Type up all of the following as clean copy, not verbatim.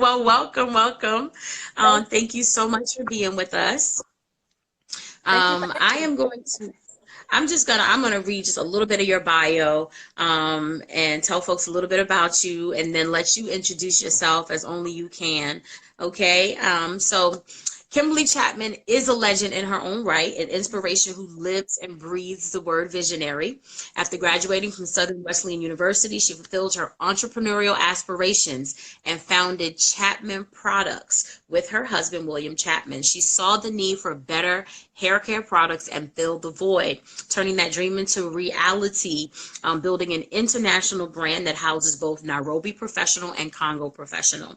Well, welcome, welcome. Thank you. Thank you so much for being with us. Thank you for I having me. am going to, I'm gonna read just a little bit of your bio, and tell folks a little bit about you, and then let you introduce yourself as only you can. Okay. So Kimberly Chapman is a legend in her own right, an inspiration who lives and breathes the word visionary. After graduating from Southern Wesleyan University, she fulfilled her entrepreneurial aspirations and founded Chapman Products with her husband, William Chapman. She saw the need for better hair care products and filled the void, turning that dream into reality, building an international brand that houses both Nairobi Professional and Congo Professional.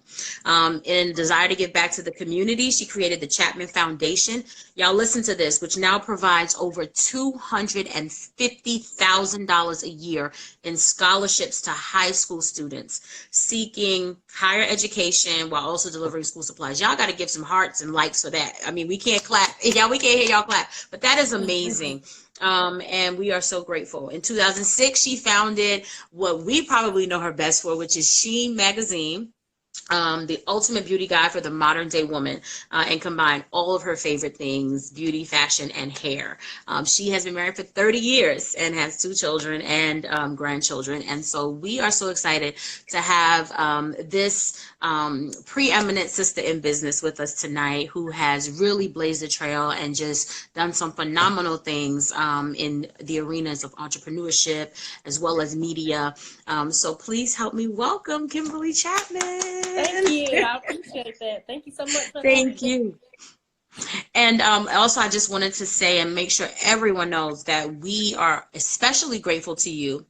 In desire to give back to the community, she created the Chapman Foundation. Y'all listen to this, which now provides over $250,000 a year in scholarships to high school students seeking higher education while also delivering school supplies. Y'all got to give some hearts and likes for that. I mean, we can't clap. Yeah, we can't hear y'all clap, but that is amazing. And we are so grateful. In 2006, she founded what we probably know her best for, which is Sheen Magazine, the ultimate beauty guide for the modern day woman, and combine all of her favorite things: beauty, fashion, and hair. She has been married for 30 years and has two children and grandchildren. And so we are so excited to have this preeminent sister in business with us tonight, who has really blazed the trail and just done some phenomenal things in the arenas of entrepreneurship as well as media. So please help me welcome Kimberly Chapman. Thank you. I appreciate that. Thank you so much for having Thank me. you. And also, I just wanted to say and make sure everyone knows that we are especially grateful to you,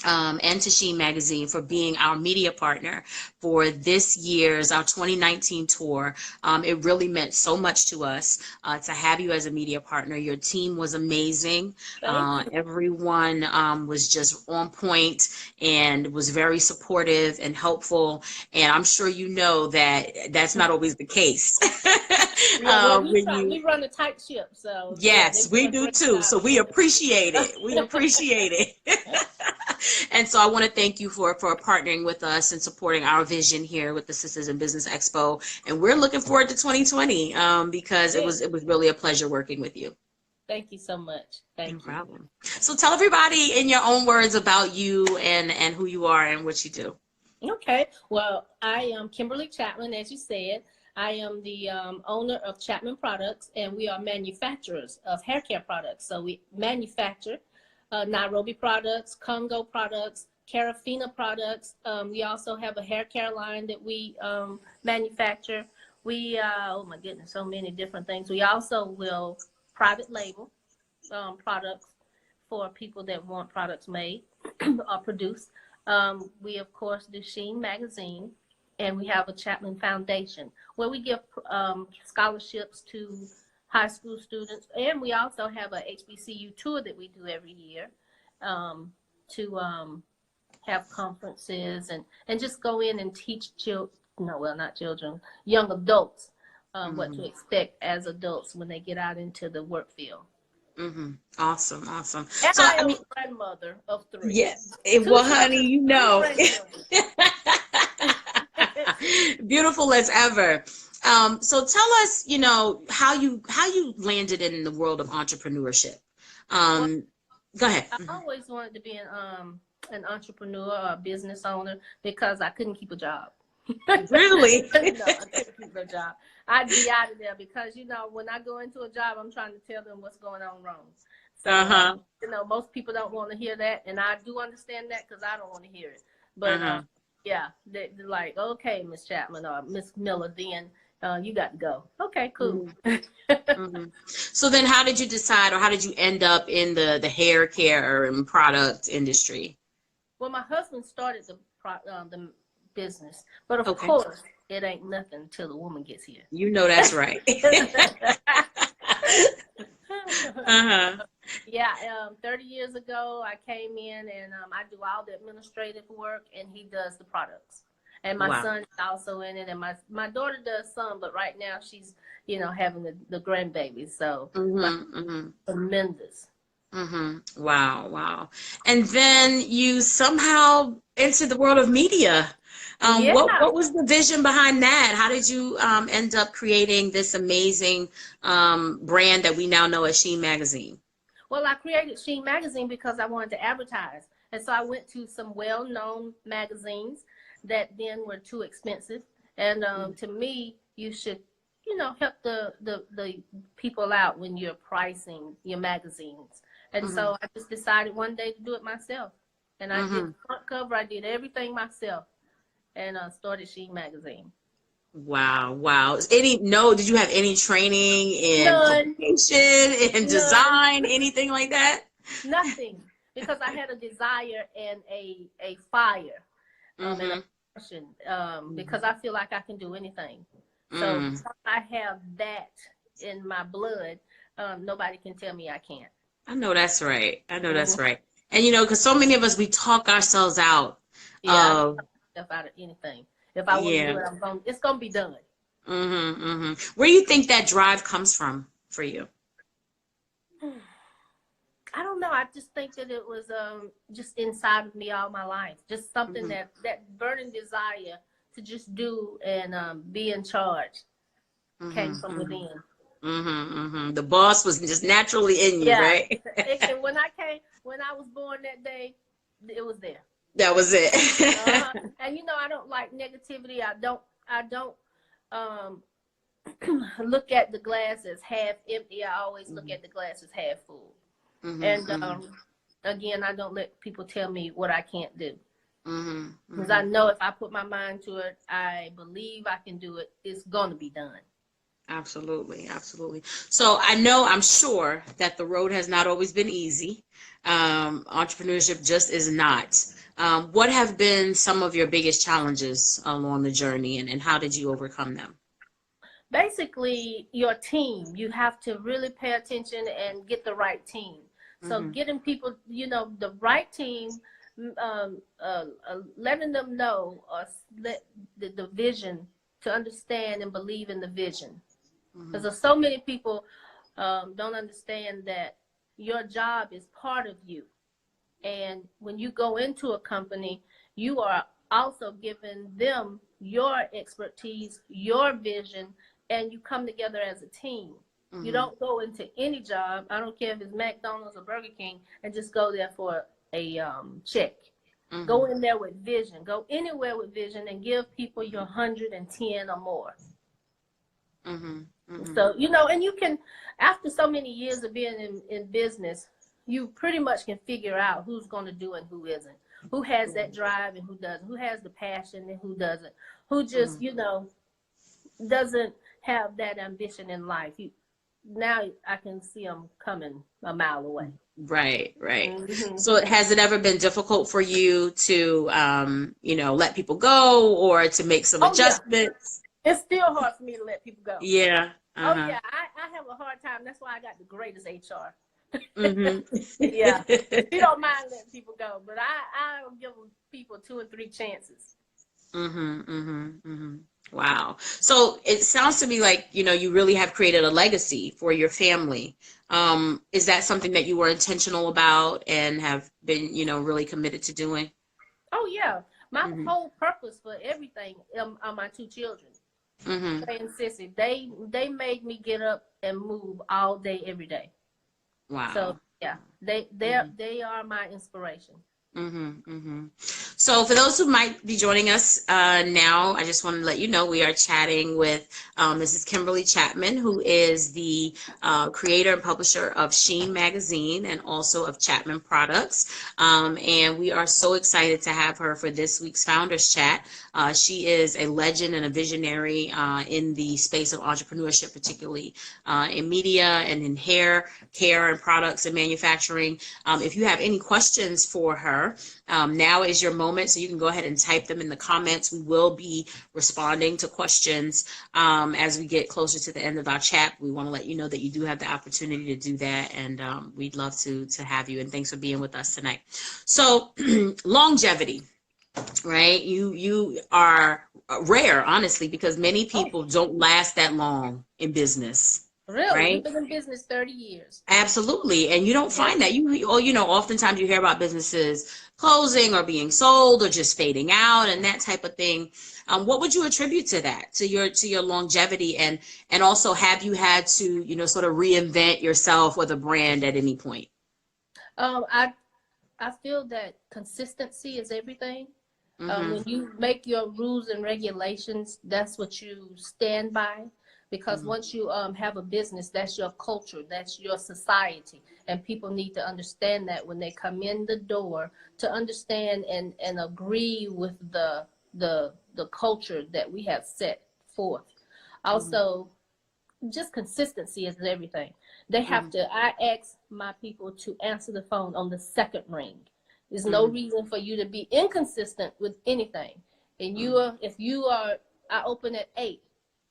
and to Sheen Magazine, for being our media partner for this year's, our 2019 tour. It really meant so much to us to have you as a media partner. Your team was amazing. Thank you. Everyone was just on point and was very supportive and helpful. And I'm sure you know that that's not always the case. Yeah, well, When you we run a tight ship, so yeah, they Yes, do we a do great too. So job. we appreciate it. We appreciate it. And so I want to thank you for partnering with us and supporting our vision here with the Sisters in Business Expo. And we're looking forward to 2020, because Yeah. it was really a pleasure working with you. Thank you so much. No Thank you. problem. So tell everybody in your own words about you and who you are and what you do. Okay. Well, I am Kimberly Chapman, as you said. I am the owner of Chapman Products, and we are manufacturers of hair care products. So we manufacture Nairobi products, Congo products, Carafina products. We also have a hair care line that we manufacture. We, oh my goodness, so many different things. We also will private label products for people that want products made or produced. We, of course, do Sheen Magazine, and we have a Chapman Foundation where we give scholarships to high school students. And we also have a HBCU tour that we do every year to have conferences and just go in and teach children, no, well, not children, young adults, what to expect as adults when they get out into the work field. Awesome, awesome. And So I I am mean, a grandmother of three. yeah, Two well, honey, children, you three know. grandchildren. Beautiful as ever. So tell us, how you landed in the world of entrepreneurship. Well, Um, Go ahead. I always wanted to be an entrepreneur or a business owner because I couldn't keep a job. Really? No, I couldn't keep a job. I'd be out of there because, when I go into a job, I'm trying to tell them what's going on wrong. So, Uh-huh. most people don't want to hear that. And I do understand that because I don't want to hear it. But, Uh-huh. yeah, they're like, okay, Miss Chapman or Miss Miller, then you got to go. Okay, cool. So then how did you decide, or how did you end up in the hair care and product industry? Well, my husband started the business, but of Okay. course, it ain't nothing until the woman gets here. You know that's right. Uh-huh. Yeah, 30 years ago, I came in and I do all the administrative work, and he does the products. And my Wow. son is also in it, and my daughter does some, but right now she's, having the grandbaby, so but tremendous. Wow, wow. And then you somehow entered the world of media. Yeah. What was the vision behind that? How did you end up creating this amazing brand that we now know as Sheen Magazine? Well, I created Sheen Magazine because I wanted to advertise. And so I went to some well-known magazines that then were too expensive. And to me, you should, help the people out when you're pricing your magazines. And Mm-hmm. so I just decided one day to do it myself. And I did Mm-hmm. the front cover, I did everything myself, and started Sheen Magazine. Wow, wow. Did you have any training in None, publication and none. design, anything like that? Nothing, because I had a desire and a fire, and a Mm-hmm. passion, because I feel like I can do anything. So Mm. because I have that in my blood, nobody can tell me I can't. I know that's right. I know that's Mhm. right. And because so many of us, we talk ourselves out Yeah, I can of, talk myself out of anything. If I want to do yeah. it, it's gonna be done. Where do you think that drive comes from for you? I don't know. I just think that it was just inside of me all my life. Just something Mm-hmm. that burning desire to just do and be in charge came Mm-hmm. from Mm-hmm. within. The boss was just naturally in you, Yeah. right? And when I was born that day, it was there. That was it. And I don't like negativity. I don't um look at the glass as half empty. I always look at the glass as half full. And Mm-hmm. again, I don't let people tell me what I can't do. Mm-hmm. Because Mm-hmm. I know if I put my mind to it, I believe I can do it, it's going to be done. Absolutely, absolutely. So I'm sure that the road has not always been easy. Entrepreneurship just is not. What have been some of your biggest challenges along the journey, and how did you overcome them? Basically, your team, you have to really pay attention and get the right team. So Mm-hmm. getting people, the right team, letting them know or let the vision, to understand and believe in the vision. Because Mm-hmm. there's so many people don't understand that your job is part of you. And when you go into a company, you are also giving them your expertise, your vision, and you come together as a team. You Mm-hmm. don't go into any job, I don't care if it's McDonald's or Burger King, and just go there for a check. Mm-hmm. Go in there with vision. Go anywhere with vision and give people your 110 or more. Mm-hmm. Mm-hmm. So, and you can, after so many years of being in business, you pretty much can figure out who's going to do and who isn't, who has that drive and who doesn't, who has the passion and who doesn't, who just, doesn't have that ambition in life. Now I can see them coming a mile away. Right, right. Hmm. So has it ever been difficult for you to, let people go or to make some Oh, yeah. adjustments? It's still hard for me to let people go. Yeah. Oh, Uh-huh. yeah. I have a hard time. That's why I got the greatest HR. Yeah. Mm-hmm. She don't mind letting people go, but I give people 2 and 3 chances. Mm-hmm, mm-hmm, mm-hmm. Wow. So it sounds to me like, you really have created a legacy for your family. Is that something that you were intentional about and have been, really committed to doing? Oh, yeah. My Mm-hmm. whole purpose for everything are my 2 children, Mm-hmm. Trey and Sissy. They made me get up and move all day, every day. So Wow. yeah, they are my inspiration. Mm-hmm, mm-hmm. So for those who might be joining us now, I just want to let you know we are chatting with Mrs. Kimberly Chapman, who is the creator and publisher of Sheen Magazine and also of Chapman Products. And we are so excited to have her for this week's Founders Chat. She is a legend and a visionary in the space of entrepreneurship, particularly in media and in hair care and products and manufacturing. If you have any questions for her, now is your moment, so you can go ahead and type them in the comments. We will be responding to questions as we get closer to the end of our chat. We want to let you know that you do have the opportunity to do that, and we'd love to have you. And thanks for being with us tonight. So, longevity, right? You are rare, honestly, because many Oh, people don't last that long in business. Really? We've right? been in business 30 years. Absolutely. And you don't Yeah. find that oftentimes you hear about businesses closing or being sold or just fading out and that type of thing. What would you attribute to that, to your longevity, and also have you had to, sort of reinvent yourself or the brand at any point? Um, I I feel that consistency is everything. Mm-hmm. When you make your rules and regulations, that's what you stand by. Because Mm-hmm. once you have a business, that's your culture, that's your society, and people need to understand that when they come in the door, to understand and agree with the culture that we have set forth. Also, just consistency is everything. They have Mm-hmm. to, I ask my people to answer the phone on the second ring. There's no Mm-hmm. reason for you to be inconsistent with anything. And if you are, I open at 8.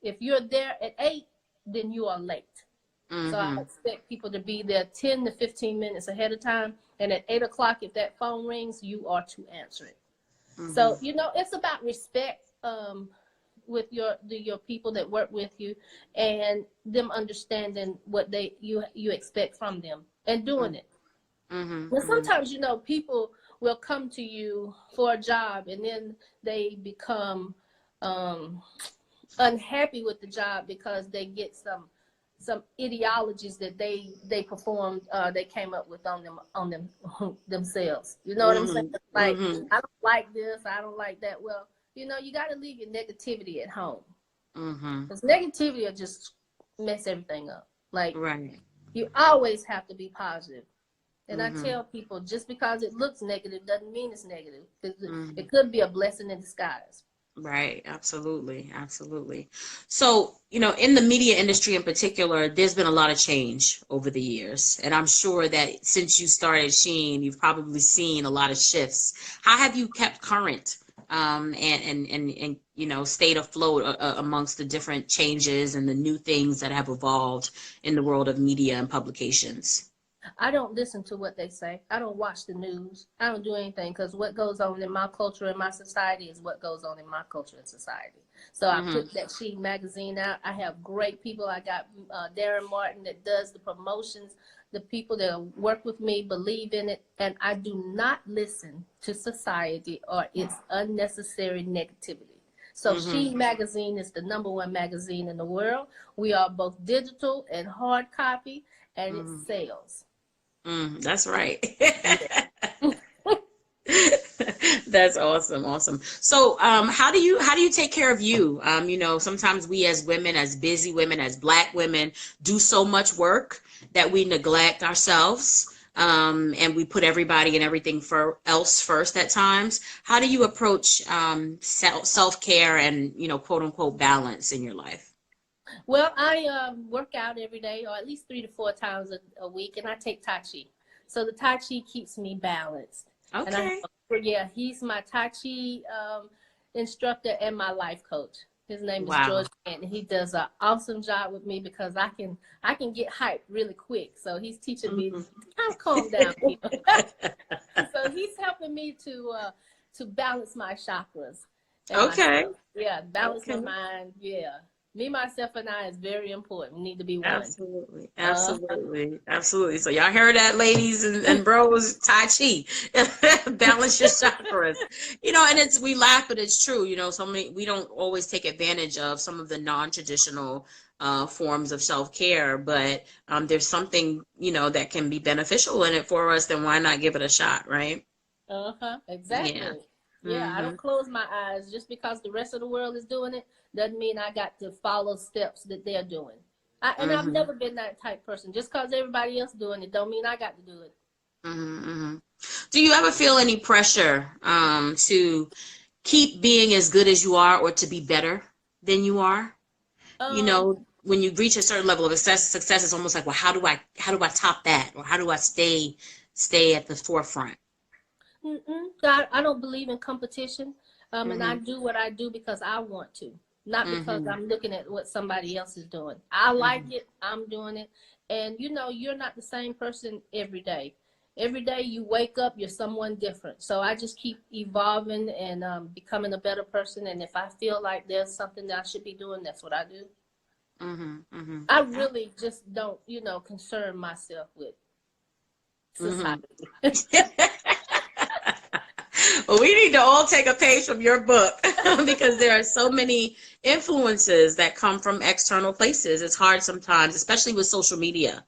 If you're there at 8, then you are late. So I Mm-hmm. expect people to be there 10 to 15 minutes ahead of time. And at 8 o'clock, if that phone rings, you are to answer it. Mm-hmm. So, it's about respect. With your people that work with you, and them understanding what you expect from them and doing it. Mm-hmm. And Mm-hmm. sometimes people will come to you for a job, and then they become um, unhappy with the job because they get some ideologies that they performed, they came up with on them themselves. You know what I'm saying? Mm-hmm. Like, Mm-hmm. I don't like this, I don't like that. Well, you got to leave your negativity at home, Mm-hmm. because negativity will just mess everything up. Like, Right. you always have to be positive. And I Mm-hmm. tell people, just because it looks negative doesn't mean it's negative, because Mm-hmm. it could be a blessing in disguise. Right, absolutely, absolutely. So, in the media industry in particular, there's been a lot of change over the years. And I'm sure that since you started Sheen, you've probably seen a lot of shifts. How have you kept current, and stayed afloat amongst the different changes and the new things that have evolved in the world of media and publications? I don't listen to what they say. I don't watch the news. I don't do anything, because what goes on in my culture and my society is what goes on in my culture and society. So I Mm-hmm. put that Sheen Magazine out. I have great people. I got Darren Martin that does the promotions. The people that work with me believe in it. And I do not listen to society or its unnecessary negativity. So Mm-hmm. Sheen Magazine is the #1 magazine in the world. We are both digital and hard copy, and it Mm-hmm. sells. That's right. Yeah. That's awesome, awesome. So, how do you take care of you? Sometimes we as women, as busy women, as Black women, do so much work that we neglect ourselves, and we put everybody and everything else first at times. How do you approach self-care and quote unquote balance in your life? Well, I work out every day, or at least 3 to 4 times a week, and I take Tai Chi. So the Tai Chi keeps me balanced. And Okay. yeah, he's my Tai Chi instructor and my life coach. His name is George, Wow. and he does an awesome job with me, because I can get hyped really quick. So he's teaching me Mhm. to kind of calm down. So he's helping me to balance my chakras and Okay. myself. Yeah, balance my Okay. mind. Yeah, me, myself, and I is very important. We need to be one. Absolutely, Uh, absolutely, absolutely. So y'all heard that, ladies and bros, Tai Chi, balance your chakras. And we laugh, but it's true. So many we don't always take advantage of some of the non-traditional forms of self-care, but there's something that can be beneficial in it for us. Then why not give it a shot, right? exactly. Yeah. Yeah, I Mm-hmm. don't close my eyes just because the rest of the world is doing it. Doesn't mean I got to follow steps that they're doing. And I've Mm-hmm. never been that type person. Just because everybody else doing it, don't mean I got to do it. Mm-hmm. Mm-hmm. Do you ever feel any pressure to keep being as good as you are or to be better than you are? Um, When you reach a certain level of success is almost like, well, how do I top that? Or how do I stay at the forefront? I don't believe in competition. And I Mm-hmm. do what I do because I want to, not because Mm-hmm. I'm looking at what somebody else is doing. I like Mm-hmm. it. I'm doing it. And you're not the same person every day. Every day you wake up, you're someone different. So I just keep evolving and becoming a better person. And if I feel like there's something that I should be doing, that's what I do. Mm-hmm. Mm-hmm. I really just don't, concern myself with Mm-hmm. society. Well, we need to all take a page from your book because there are so many influences that come from external places. It's hard sometimes, especially with social media,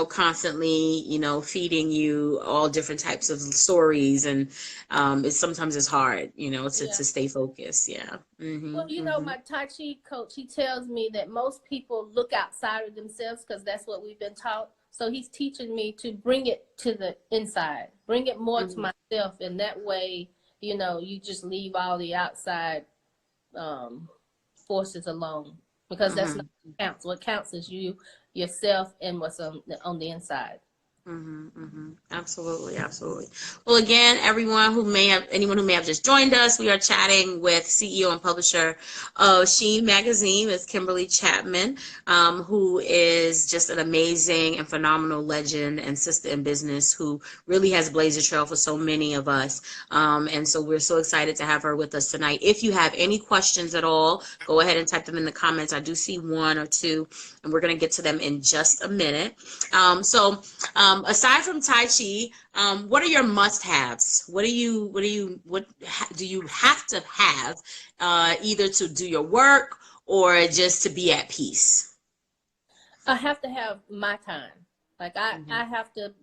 constantly, feeding you all different types of stories. And it's hard, Yeah. to stay focused. Yeah. Well, Mm-hmm. Mm-hmm. my Tai Chi coach, he tells me that most people look outside of themselves because that's what we've been taught. So he's teaching me to bring it to the inside, bring it more to Mm-hmm. myself. And that way, you just leave all the outside um, forces alone because that's not Mm-hmm. what counts. What counts is yourself, and what's on the inside. Mm-hmm, mm-hmm. Absolutely, absolutely. Well, again, anyone who may have just joined us, we are chatting with CEO and publisher of Sheen Magazine, Ms. Kimberly Chapman, who is just an amazing and phenomenal legend and sister in business who really has blazed a trail for so many of us. And so we're so excited to have her with us tonight. If you have any questions at all, go ahead and type them in the comments. I do see one or two, and we're going to get to them in just a minute. Aside from Tai Chi, what are your must-haves? What do you have to have, either to do your work or just to be at peace? I have to have my time. Like Mm-hmm. I have to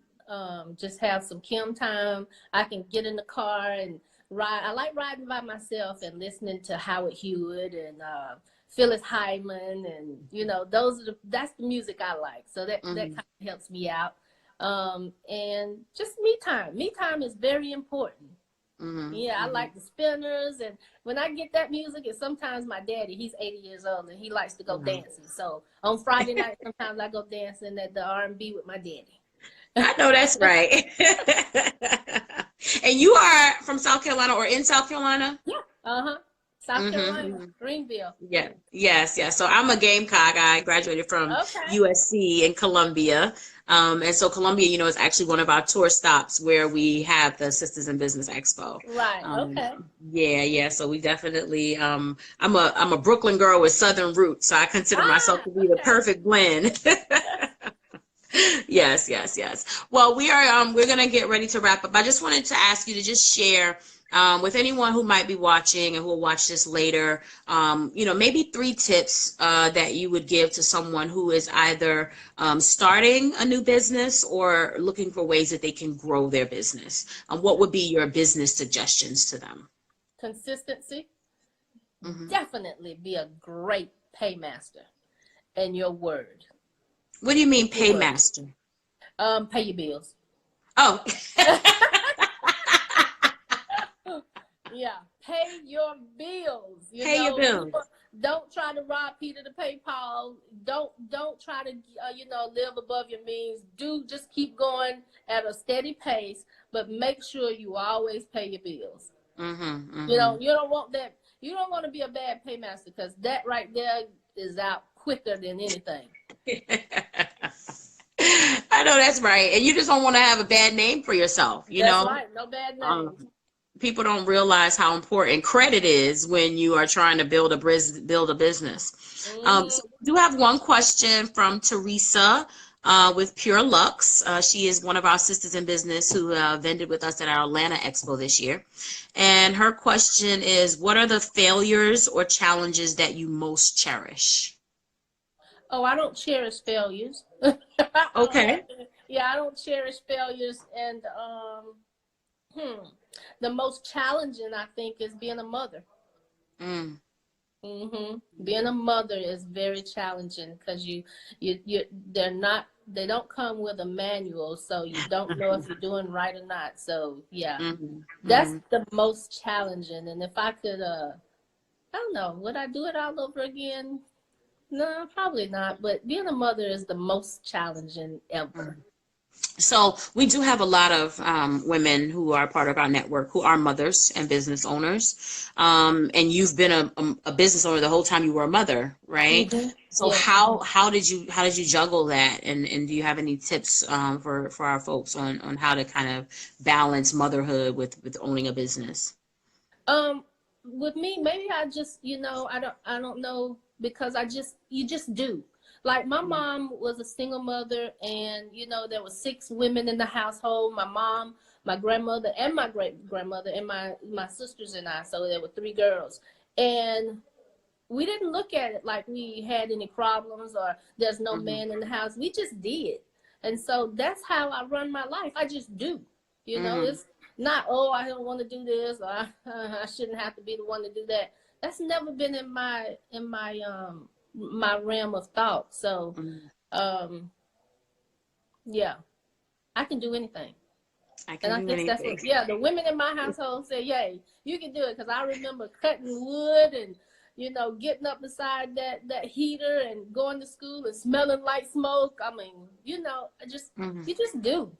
just have some Kim time. I can get in the car and ride. I like riding by myself and listening to Howard Hewitt and Phyllis Hyman, and that's the music I like. So that Mm-hmm. kind of helps me out. And just me time. Me time is very important. Yeah, I Mm-hmm. like the spinners, and when I get that music, and sometimes my daddy, he's 80 years old, and he likes to go Mm-hmm. dancing. So on Friday night, sometimes I go dancing at the R&B with my daddy. I know that's right. And you are from South Carolina or in South Carolina? Yeah. Uh-huh. South Carolina, Mm-hmm. Greenville. Yeah, yes, yes. So I'm a Gamecock. I graduated from Okay. USC in Columbia. And so Columbia, is actually one of our tour stops where we have the Sisters in Business Expo. Right. Um, Okay. yeah, yeah. So we definitely, I'm a Brooklyn girl with Southern roots, so I consider myself Ah, to be the okay. perfect blend. Yes, yes, yes. Well, we're gonna get ready to wrap up. I just wanted to ask you to just share with anyone who might be watching and who will watch this later, maybe 3 tips that you would give to someone who is either starting a new business or looking for ways that they can grow their business. What would be your business suggestions to them? Consistency. Hmm. Definitely be a great paymaster in your word. What do you In mean, your word. paymaster? Pay your bills. Oh. Yeah, pay your bills. Pay your bills. People don't try to rob Peter to pay Paul. Don't try to live above your means. Do just keep going at a steady pace, but make sure you always pay your bills. Hmm. You don't want that. You don't want to be a bad paymaster because that right there is out quicker than anything. I know that's right. And you just don't want to have a bad name for yourself, That's right. No bad Um, names. people don't realize how important credit is when you are trying to build a business. Hmm. So we do have one question from Teresa with Pure Lux. She is one of our sisters in business who vended with us at our Atlanta Expo this year. And her question is, what are the failures or challenges that you most cherish? Oh, I don't cherish failures. Okay. Yeah, I don't cherish failures, and the most challenging I think is being a mother. Mm, Being a mother is very challenging because they don't come with a manual, so you don't know if you're doing right or not. So yeah, mhm, that's mhm. the most challenging. And if I could, I don't know, would I do it all over again? No, probably not. But being a mother is the most challenging ever. So we do have a lot of women who are part of our network who are mothers and business owners. And you've been a business owner the whole time you were a mother, right? So Yes. how did you juggle that? And do you have any tips for our folks on how to kind of balance motherhood with owning a business? Um, with me, maybe I just, I don't know because you just do. Like my mom was a single mother, and you know there were 6 women in the household. My mom, my grandmother, and my great grandmother, and my sisters and I. So there were 3 girls, and we didn't look at it like we had any problems or there's no man in the house. We just did. And so that's how I run my life. I just do. You know, it's not, oh, I don't want to do this, or I shouldn't have to be the one to do that. That's never been in my my realm of thought. So yeah, I can do anything. I can do anything. That's what, yeah, the women in my household say, yay, you can do it. Because I remember cutting wood and, you know, getting up beside that heater and going to school and smelling like smoke. I mean, you know, you just do.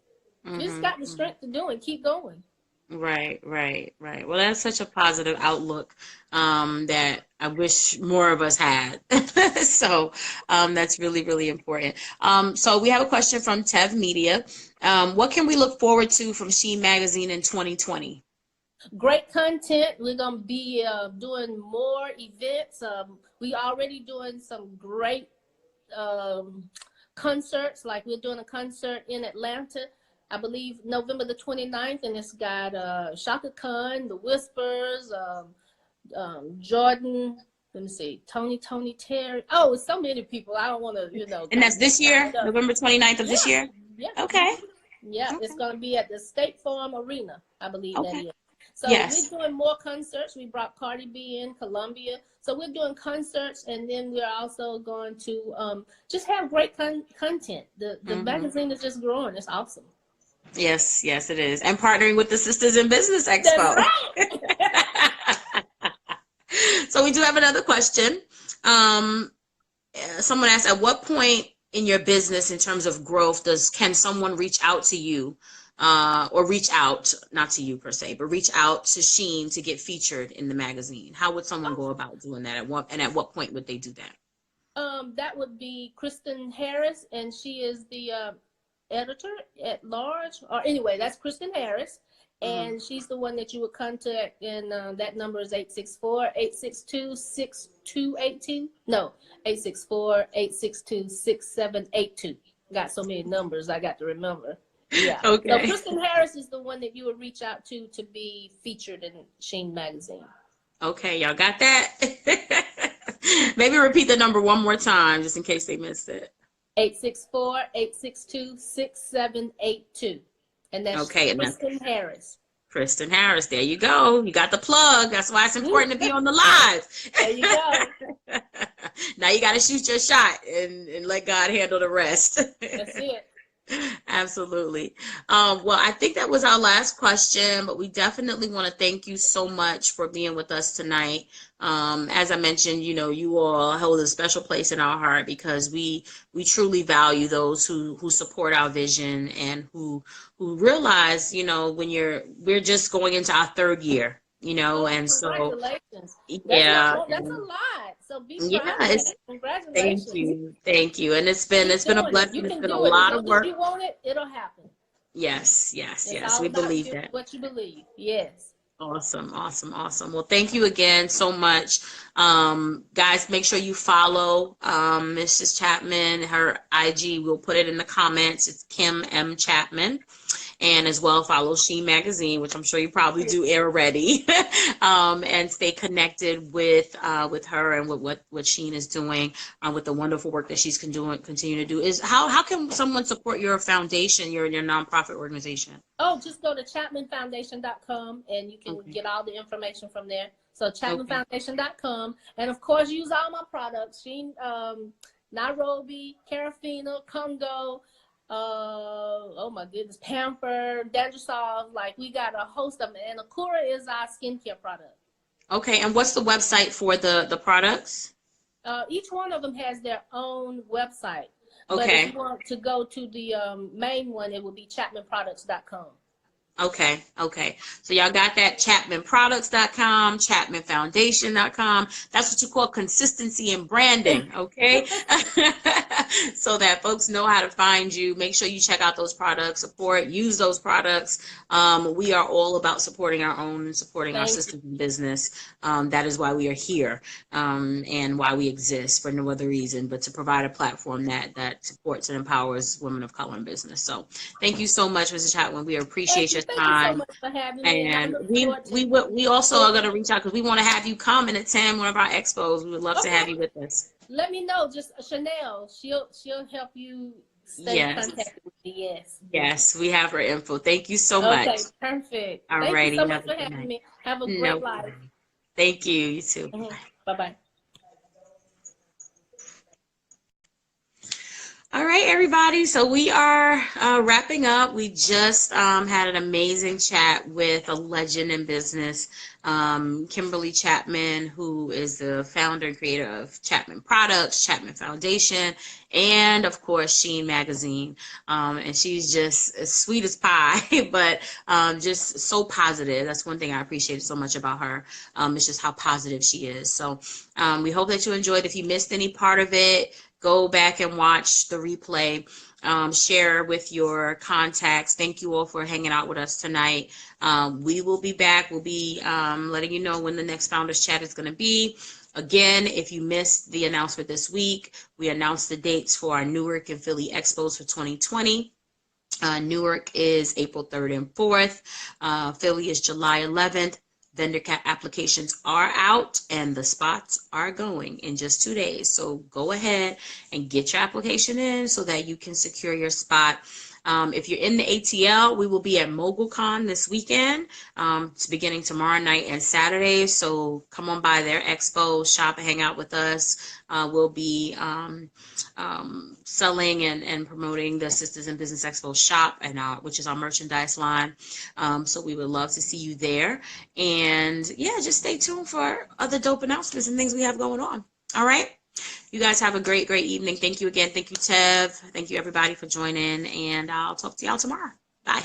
You just got the strength to do and keep going. Right. Well, that's such a positive outlook that I wish more of us had. So that's really, really important. So we have a question from Tev Media. What can we look forward to from Sheen Magazine in 2020? Great content. We're going to be doing more events. We already doing some great concerts. Like we're doing a concert in Atlanta, I believe November the 29th, and it's got Shaka Khan, The Whispers, Jordan, let me see, Tony Terry. Oh, it's so many people. I don't want to, you know. And that's this year, November 29th of this year? Yeah. Okay. Yeah, okay. It's going to be at the State Farm Arena, I believe that is. So we're doing more concerts. We brought Cardi B in, Columbia. So we're doing concerts, and then we're also going to just have great content. The magazine is just growing. It's awesome. Yes, it is. And partnering with the Sisters in Business Expo. That's right. So we do have another question. Someone asked, at what point in your business in terms of growth can someone reach out to you or reach out, not to you per se, but reach out to Sheen to get featured in the magazine? How would someone go about doing that? At what point would they do that? That would be Kristen Harris, and she is the editor at large. Or anyway, that's Kristen Harris, and she's the one that you would contact, and that number is 864-862-6282. No, 864-862-6782. Got so many numbers I got to remember. Yeah. Okay. So Kristen Harris is the one that you would reach out to be featured in Sheen Magazine. Okay, y'all got that? Maybe repeat the number one more time just in case they missed it. 864-862-6782. And that's Kristen Harris. Kristen Harris, there you go. You got the plug. That's why it's important to be on the live. There you go. Now you got to shoot your shot and let God handle the rest. That's it. Absolutely. Well, I think that was our last question, but we definitely want to thank you so much for being with us tonight. As I mentioned, you know, you all hold a special place in our heart because we truly value those who support our vision and who realize, you know, we're just going into our 3rd year, you know, and so congratulations. Yeah, that's a lot. So be proud. Yeah, Congratulations. Thank you. And it's been a blessing. It's been a lot of work. If you want it, it'll happen. Yes. We believe that. What you believe. Yes. Awesome. Well, thank you again so much. Guys, make sure you follow Mrs. Chapman. Her IG, we'll put it in the comments. It's Kim M. Chapman. And as well, follow Sheen Magazine, which I'm sure you probably do already, and stay connected with her and with what Sheen is doing, with the wonderful work that she's continue to do. Is how can someone support your foundation, your nonprofit organization? Oh, just go to ChapmanFoundation.com and you can get all the information from there. So ChapmanFoundation.com, and of course use all my products: Sheen, Nairobi, Carafina, Congo. Oh my goodness, Pamper, Dandruff, like we got a host of them, and Akura is our skincare product. Okay, and what's the website for the products? Each one of them has their own website. Okay. But if you want to go to the main one, it would be ChapmanProducts.com. Okay, okay. So y'all got that ChapmanProducts.com, ChapmanFoundation.com. That's what you call consistency in branding, okay? So that folks know how to find you. Make sure you check out those products, support, use those products. We are all about supporting our own and supporting our Thank you. sisters in business. That is why we are here, and why we exist, for no other reason but to provide a platform that supports and empowers women of color in business. So thank you so much, Mrs. Chapman. We appreciate your Thank you so time. much for having me, and I And look we forward to we will- we also are seeing going to you. reach out because we want to have you come and attend one of our expos. We would love to have Okay, you with us. let me know. Just Chanel, she'll help you stay in Yes, contact with me. Yes. yes, we have her info. Thank you so much. Okay, perfect. All Thank you righty, so much have a for good having night. me. Have a No great life. problem. Thank you. You too. Bye. Bye bye. All right, everybody. So we are wrapping up. We just had an amazing chat with a legend in business, Kimberly Chapman, who is the founder and creator of Chapman Products, Chapman Foundation, and of course, Sheen Magazine. And she's just as sweet as pie, but just so positive. That's one thing I appreciate so much about her. It's just how positive she is. So we hope that you enjoyed. If you missed any part of it, go back and watch the replay. Share with your contacts. Thank you all for hanging out with us tonight. We will be back. We'll be letting you know when the next Founders Chat is going to be. Again, if you missed the announcement this week, we announced the dates for our Newark and Philly Expos for 2020. Newark is April 3rd and 4th. Philly is July 11th. Vendor applications are out and the spots are going in just 2 days. So go ahead and get your application in so that you can secure your spot. If you're in the ATL, we will be at MogulCon this weekend. It's beginning tomorrow night and Saturday. So come on by their expo, shop, and hang out with us. We'll be selling and promoting the Sisters in Business Expo shop, and which is our merchandise line. So we would love to see you there. And yeah, just stay tuned for other dope announcements and things we have going on. All right. You guys have a great, great evening. Thank you again. Thank you, Tev. Thank you, everybody, for joining. And I'll talk to y'all tomorrow. Bye.